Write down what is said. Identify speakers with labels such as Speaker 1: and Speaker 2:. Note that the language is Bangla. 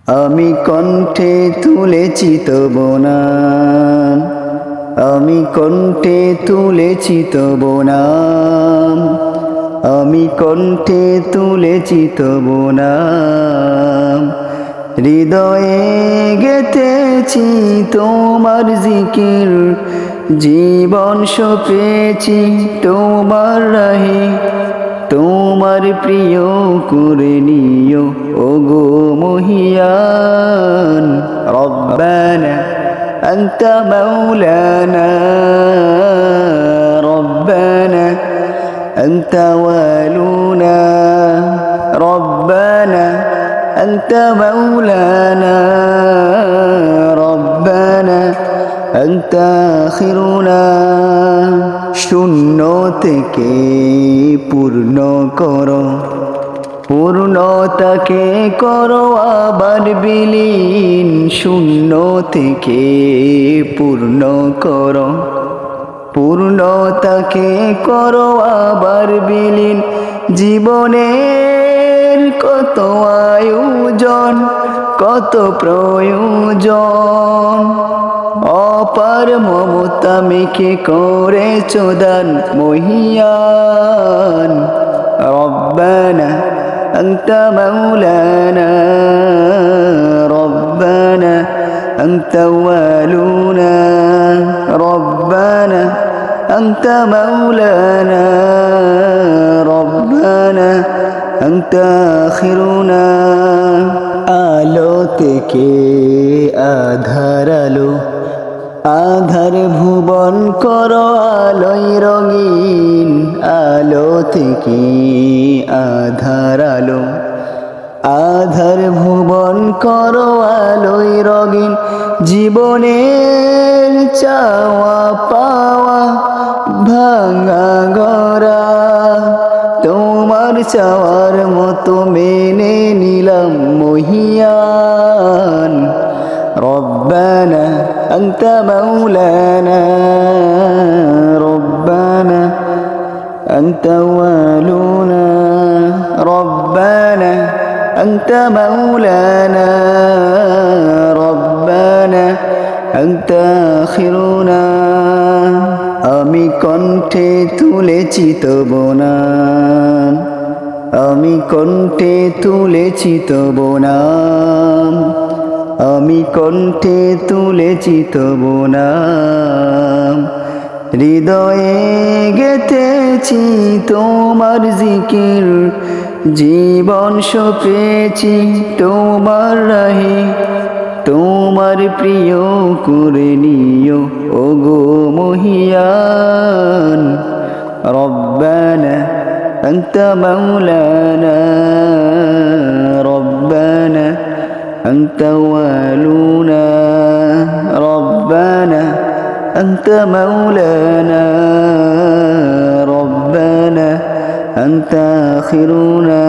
Speaker 1: আমি কণ্ঠে তুলেছি তব নাম, আমি কণ্ঠে তুলেছি তব নাম, আমি কণ্ঠে তুলেছি তব নাম। হৃদয়ে গেঁথেছি তোমার জিকির, জীবন সঁপেছি তোমার রাহে। তোমার প্রিয় করে নিও ওগো মহিয়ান। রব্বানা আনতা মাওলানা, রব্বানা আনতা ওয়ালুনা, রব্বানা আনতা মাওলানা, রব্বানা আনতা আখিরুনা। শূন্য থেকে পূর্ণ করো, পূর্ণতাকে করো আবার বিলীন। শূন্য থেকে পূর্ণ করো, পূর্ণতাকে করো আবার বিলীন। জীবনের কত আয়োজন, কত প্রয়োজন, অপার মমতা মেখে করেছ দান মহিয়ান। রব্বানা আনতা মাওলানা, রব্বানা আনতা ওয়ালুনা, রব্বানা আনতা মাওলানা, রব্বানা আনতা আখিরুনা। আলো থেকে আধার আলো, আধার ভুবন করো আলোয় রঙিন। আলো থেকে আধার আলো, আধার ভুবন করো আলোয় রঙিন। জীবনের চাওয়া পাওয়া ভাঙা গড়া, তোমার চাওয়ার মতো মেনে নিলাম মহিয়ান। রব্বানা আনতা মাওলানা, রব্বানা আনতা ওয়ালুনা, রব্বানা আনতা মাওলানা, রব্বানা আনতা আখিরুনা। আমি কণ্ঠে তুলেছি তব নাম, আমি কণ্ঠে তুলেছি তব নাম, আমি কণ্ঠে তুলেছি তব নাম। হৃদয়ে গেঁথেছি তোমার জিকির, জীবন সঁপেছি তোমার রাহে। তোমার প্রিয় করে নিও ওগো মহিয়ান। রব্বানা আনতা মাওলানা, রব্বানা আনতা ওয়ালুনা, রব্বানা আনতা মাওলানা, রব্বানা আনতা আখিরুনা।